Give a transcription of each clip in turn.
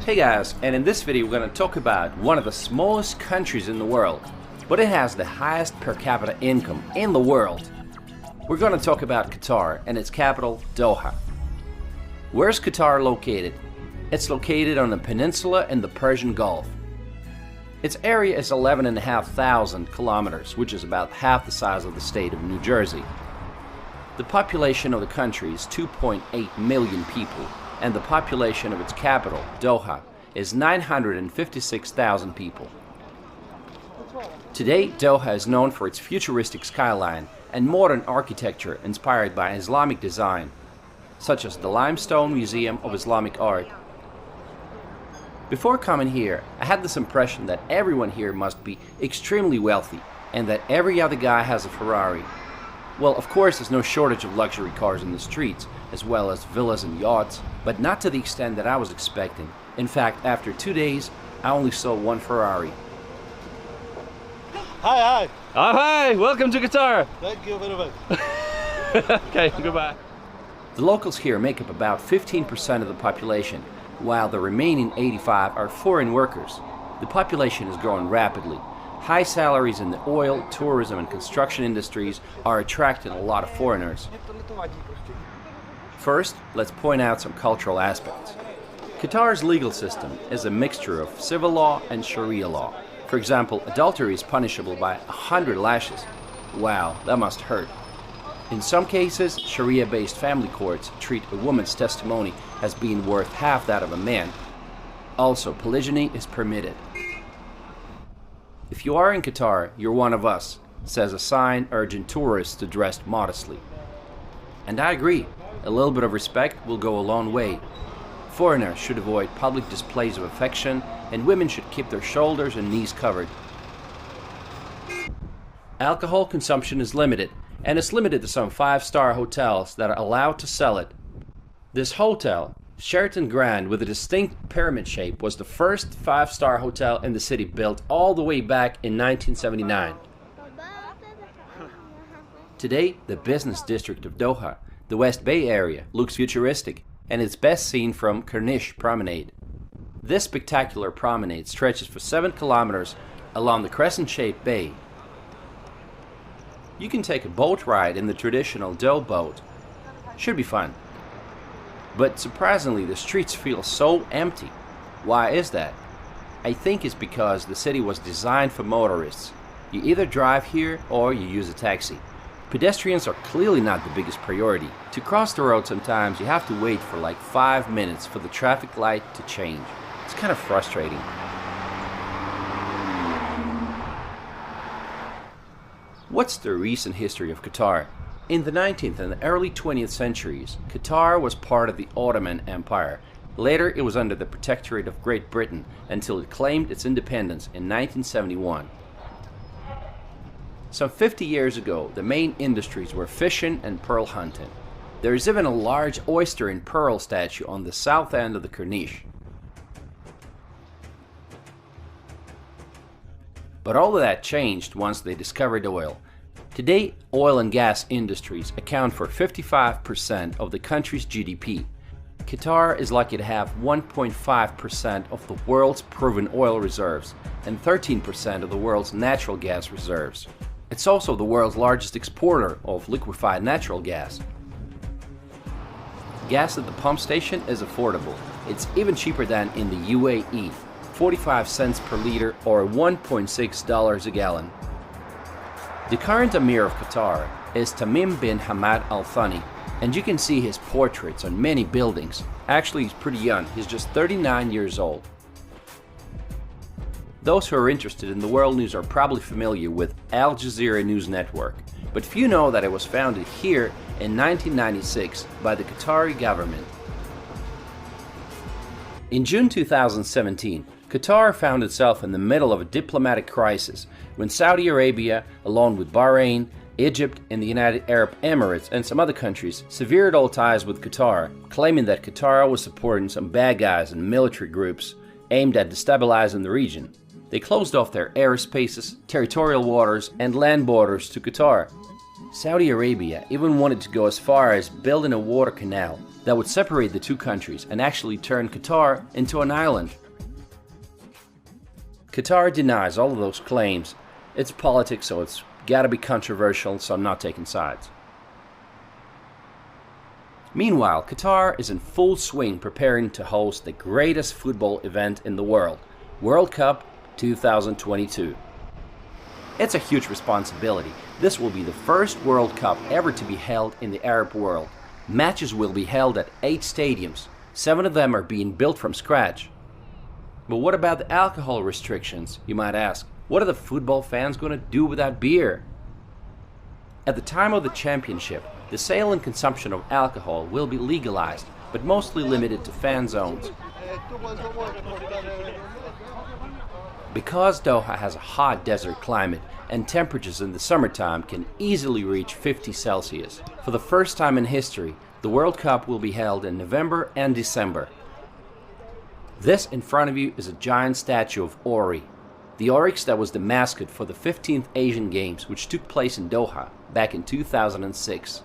Hey guys, and in this video we're going to talk about one of the smallest countries in the world, but it has the highest per capita income in the world. We're going to talk about Qatar and its capital, Doha. Where's Qatar located? It's located on a peninsula in the Persian Gulf. Its area is 11,500 kilometers, which is about half the size of the state of New Jersey. The population of the country is 2.8 million people, and the population of its capital, Doha, is 956,000 people. Today, Doha is known for its futuristic skyline and modern architecture inspired by Islamic design, such as the Limestone Museum of Islamic Art. Before coming here, I had this impression that everyone here must be extremely wealthy and that every other guy has a Ferrari. Well, of course, there's no shortage of luxury cars in the streets, as well as villas and yachts, but not to the extent that I was expecting. In fact, after 2 days, I only saw one Ferrari. Hi. Oh, hi! Welcome to Qatar! Thank you very much. Okay, goodbye. The locals here make up about 15% of the population, while the remaining 85% are foreign workers. The population is growing rapidly. High salaries in the oil, tourism, and construction industries are attracting a lot of foreigners. First, let's point out some cultural aspects. Qatar's legal system is a mixture of civil law and Sharia law. For example, adultery is punishable by 100 lashes. Wow, that must hurt. In some cases, Sharia-based family courts treat a woman's testimony as being worth half that of a man. Also, polygyny is permitted. If you are in Qatar, you're one of us, says a sign urging tourists to dress modestly. And I agree, a little bit of respect will go a long way. Foreigners should avoid public displays of affection, and women should keep their shoulders and knees covered. Alcohol consumption is limited, and it's limited to some 5-star hotels that are allowed to sell it. This hotel, Sheraton Grand, with a distinct pyramid shape, was the first 5-star hotel in the city, built all the way back in 1979. Today, the business district of Doha, the West Bay area, looks futuristic, and it's best seen from Corniche Promenade. This spectacular promenade stretches for 7 kilometers along the crescent-shaped bay. You can take a boat ride in the traditional dough boat. Should be fun. But surprisingly, the streets feel so empty. Why is that? I think it's because the city was designed for motorists. You either drive here or you use a taxi. Pedestrians are clearly not the biggest priority. To cross the road sometimes you have to wait for like 5 minutes for the traffic light to change. It's kind of frustrating. What's the recent history of Qatar? In the 19th and early 20th centuries, Qatar was part of the Ottoman Empire. Later, it was under the protectorate of Great Britain until it claimed its independence in 1971. Some 50 years ago, the main industries were fishing and pearl hunting. There is even a large oyster and pearl statue on the south end of the Corniche. But all of that changed once they discovered oil. Today, oil and gas industries account for 55% of the country's GDP. Qatar is lucky to have 1.5% of the world's proven oil reserves and 13% of the world's natural gas reserves. It's also the world's largest exporter of liquefied natural gas. Gas at the pump station is affordable. It's even cheaper than in the UAE, 45 cents per liter or $1.6 a gallon. The current Emir of Qatar is Tamim bin Hamad Al Thani, and you can see his portraits on many buildings. Actually, he's pretty young, he's just 39 years old. Those who are interested in the world news are probably familiar with Al Jazeera News Network, but few know that it was founded here in 1996 by the Qatari government. In June 2017, Qatar found itself in the middle of a diplomatic crisis when Saudi Arabia, along with Bahrain, Egypt, and the United Arab Emirates and some other countries, severed all ties with Qatar, claiming that Qatar was supporting some bad guys and military groups aimed at destabilizing the region. They closed off their airspaces, territorial waters, and land borders to Qatar. Saudi Arabia even wanted to go as far as building a water canal that would separate the two countries and actually turn Qatar into an island. Qatar denies all of those claims. It's politics, so it's gotta be controversial, so I'm not taking sides. Meanwhile, Qatar is in full swing preparing to host the greatest football event in the world, World Cup 2022. It's a huge responsibility. This will be the first World Cup ever to be held in the Arab world. Matches will be held at 8 stadiums. 7 of them are being built from scratch. But what about the alcohol restrictions, you might ask? What are the football fans going to do without beer? At the time of the championship, the sale and consumption of alcohol will be legalized, but mostly limited to fan zones. Because Doha has a hot desert climate and temperatures in the summertime can easily reach 50 Celsius, for the first time in history, the World Cup will be held in November and December. This in front of you is a giant statue of Ori, the oryx that was the mascot for the 15th Asian Games, which took place in Doha back in 2006.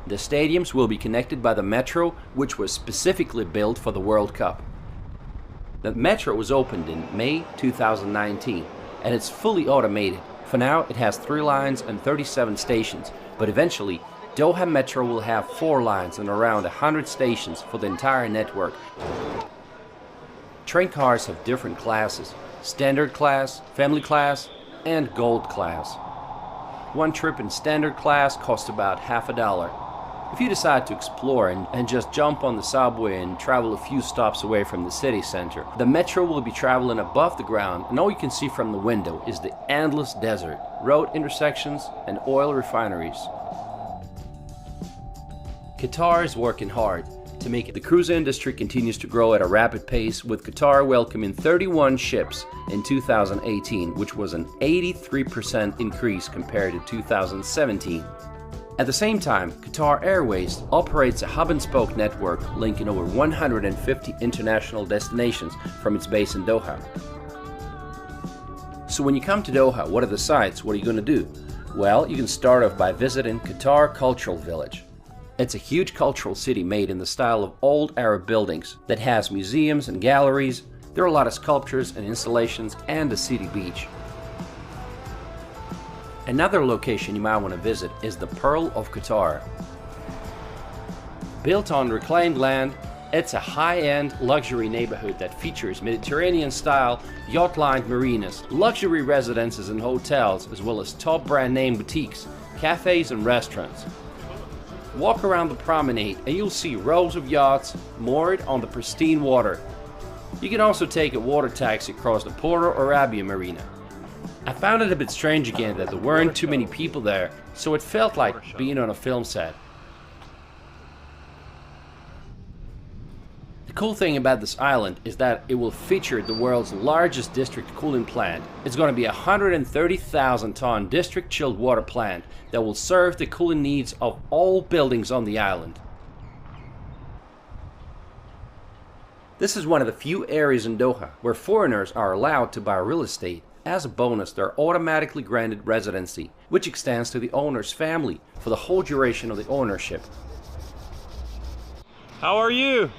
The stadiums will be connected by the metro, which was specifically built for the World Cup. The metro was opened in May 2019 and it's fully automated. For now it has 3 lines and 37 stations, but eventually Doha Metro will have 4 lines and around 100 stations for the entire network. Train cars have different classes: standard class, family class, and gold class. One trip in standard class costs about $50. If you decide to explore and just jump on the subway and travel a few stops away from the city center, the metro will be traveling above the ground, and all you can see from the window is the endless desert, road intersections, and oil refineries. Qatar is working hard to make it. The cruise industry continues to grow at a rapid pace, with Qatar welcoming 31 ships in 2018, which was an 83% increase compared to 2017. At the same time, Qatar Airways operates a hub-and-spoke network linking over 150 international destinations from its base in Doha. So when you come to Doha, what are the sights? What are you going to do? Well, you can start off by visiting Qatar Cultural Village. It's a huge cultural city made in the style of old Arab buildings that has museums and galleries. There are a lot of sculptures and installations and a city beach. Another location you might want to visit is the Pearl of Qatar. Built on reclaimed land, it's a high-end luxury neighborhood that features Mediterranean-style yacht-lined marinas, luxury residences and hotels, as well as top brand-name boutiques, cafes and restaurants. Walk around the promenade and you'll see rows of yachts moored on the pristine water. You can also take a water taxi across the Porto Arabia Marina. I found it a bit strange again that there weren't too many people there, so it felt like being on a film set. The cool thing about this island is that it will feature the world's largest district cooling plant. It's going to be a 130,000-ton district chilled water plant that will serve the cooling needs of all buildings on the island. This is one of the few areas in Doha where foreigners are allowed to buy real estate. As a bonus, they're automatically granted residency, which extends to the owner's family for the whole duration of the ownership. How are you?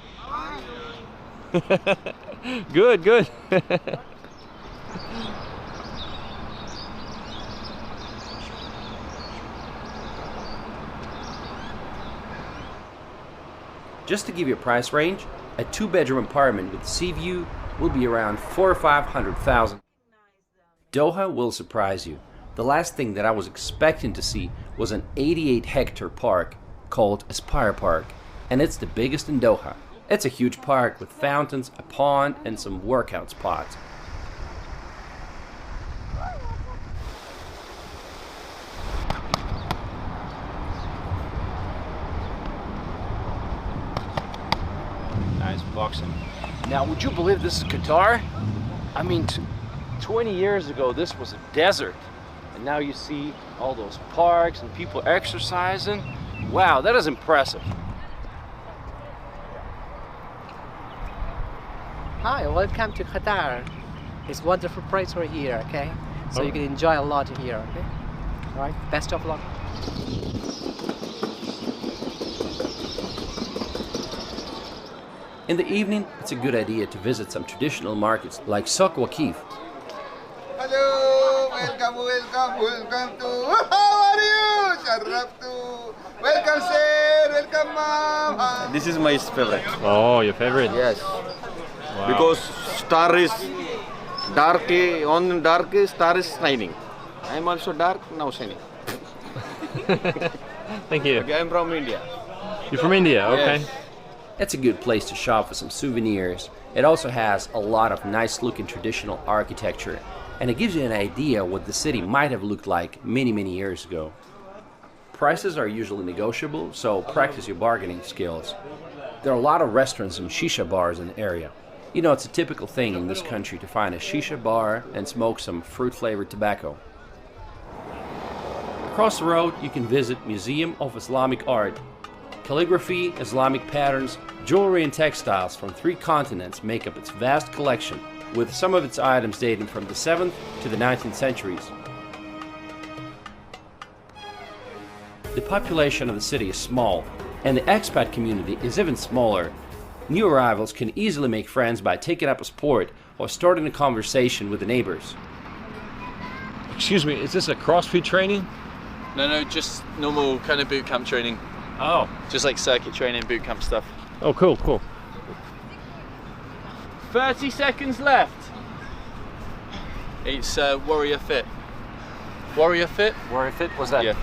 Good, good. Just to give you a price range, a 2-bedroom apartment with sea view will be around $400,000 or $500,000. Doha will surprise you. The last thing that I was expecting to see was an 88-hectare park called Aspire Park, and it's the biggest in Doha. It's a huge park with fountains, a pond, and some workout spots. Nice boxing. Now, would you believe this is Qatar? I mean, 20 years ago this was a desert, and now you see all those parks and people exercising. Wow, that is impressive. Hi, welcome to Qatar. It's a wonderful place right here, okay? So you can enjoy a lot here, okay? Alright, best of luck. In the evening, it's a good idea to visit some traditional markets like Souk Waqif. Hello, welcome to. How are you? Sharaf to. Welcome, sir. Welcome, mom. This is my favorite. Oh, your favorite? Yes. Wow. Because star is dark, on dark star is shining. I am also dark, now shining. Thank you. Okay, I am from India. You're from India, okay. Yes. It's a good place to shop for some souvenirs. It also has a lot of nice looking traditional architecture, and it gives you an idea what the city might have looked like many years ago. Prices are usually negotiable, so practice your bargaining skills. There are a lot of restaurants and shisha bars in the area. You know, it's a typical thing in this country to find a shisha bar and smoke some fruit-flavored tobacco. Across the road, you can visit Museum of Islamic Art. Calligraphy, Islamic patterns, jewelry and textiles from 3 continents make up its vast collection, with some of its items dating from the 7th to the 19th centuries. The population of the city is small, and the expat community is even smaller. New arrivals can easily make friends by taking up a sport or starting a conversation with the neighbors. Excuse me, is this a CrossFit training? No, just normal kind of boot camp training. Oh. Just like circuit training, boot camp stuff. Oh, cool. 30 seconds left. It's Warrior Fit. Warrior Fit? Warrior Fit, what's that? Yeah.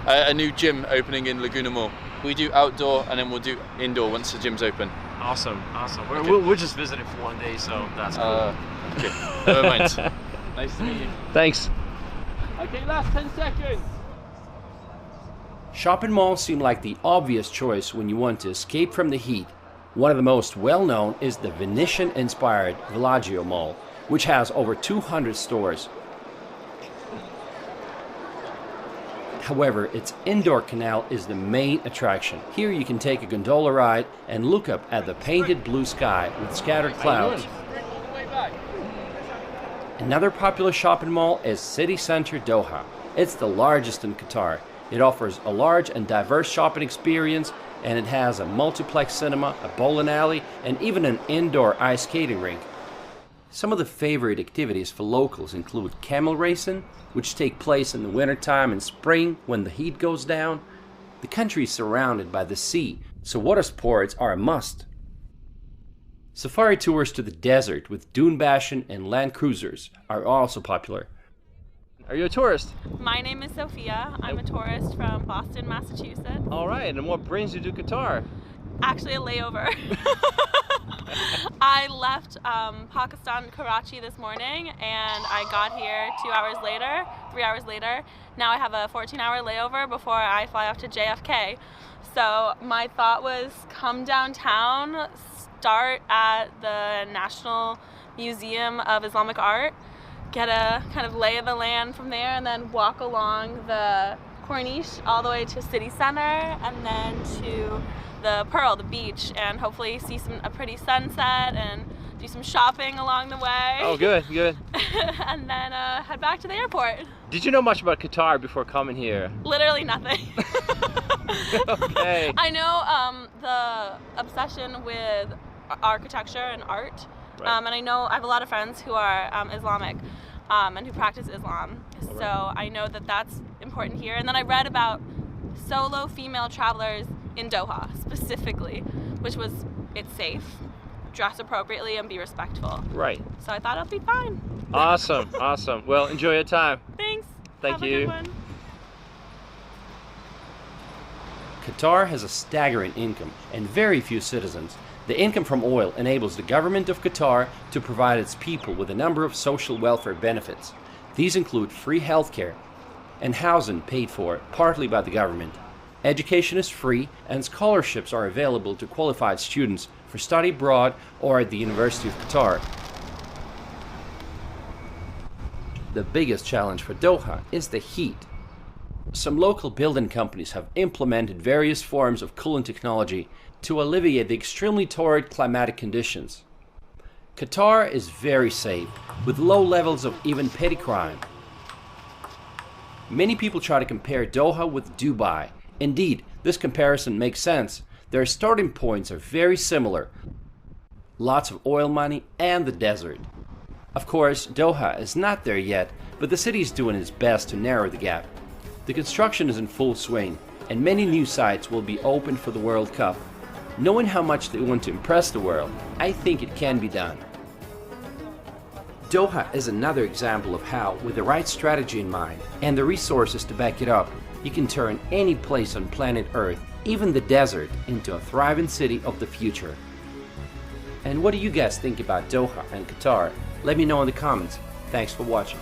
A new gym opening in Laguna Mall. We do outdoor and then we'll do indoor once the gym's open. Awesome. Okay. We're just visiting for one day, so that's cool. Okay, never mind. Nice to meet you. Thanks. Okay, last 10 seconds. Shopping malls seem like the obvious choice when you want to escape from the heat. One of the most well-known is the Venetian-inspired Villaggio Mall, which has over 200 stores. However, its indoor canal is the main attraction. Here you can take a gondola ride and look up at the painted blue sky with scattered clouds. Another popular shopping mall is City Center Doha. It's the largest in Qatar. It offers a large and diverse shopping experience, and it has a multiplex cinema, a bowling alley, and even an indoor ice skating rink. Some of the favorite activities for locals include camel racing, which take place in the wintertime and spring when the heat goes down. The country is surrounded by the sea, so water sports are a must. Safari tours to the desert with dune bashing and land cruisers are also popular. Are you a tourist? My name is Sophia. I'm a tourist from Boston, Massachusetts. All right, and what brings you to Qatar? Actually a layover. I left Pakistan, Karachi this morning, and I got here 3 hours later. Now I have a 14-hour layover before I fly off to JFK. So my thought was come downtown, start at the National Museum of Islamic Art, get a kind of lay of the land from there, and then walk along the Corniche all the way to City Center, and then to the Pearl, the beach, and hopefully see a pretty sunset and do some shopping along the way. Oh, good. And then head back to the airport. Did you know much about Qatar before coming here? Literally nothing. Okay. I know the obsession with architecture and art. Right. And I have a lot of friends who are Islamic and who practice Islam. Right. So I know that that's important here. And then I read about solo female travelers in Doha specifically, which was it's safe, dress appropriately, and be respectful. Right. So I thought I'll be fine. Awesome. Well, enjoy your time. Thanks. Thank Have you. A good one. Qatar has a staggering income and very few citizens. The income from oil enables the government of Qatar to provide its people with a number of social welfare benefits. These include free healthcare and housing paid for partly by the government. Education is free, and scholarships are available to qualified students for study abroad or at the University of Qatar. The biggest challenge for Doha is the heat. Some local building companies have implemented various forms of cooling technology to alleviate the extremely torrid climatic conditions. Qatar is very safe, with low levels of even petty crime. Many people try to compare Doha with Dubai. Indeed, this comparison makes sense. Their starting points are very similar. Lots of oil money and the desert. Of course, Doha is not there yet, but the city is doing its best to narrow the gap. The construction is in full swing, and many new sites will be opened for the World Cup. Knowing how much they want to impress the world, I think it can be done. Doha is another example of how, with the right strategy in mind and the resources to back it up, you can turn any place on planet Earth, even the desert, into a thriving city of the future. And what do you guys think about Doha and Qatar? Let me know in the comments. Thanks for watching.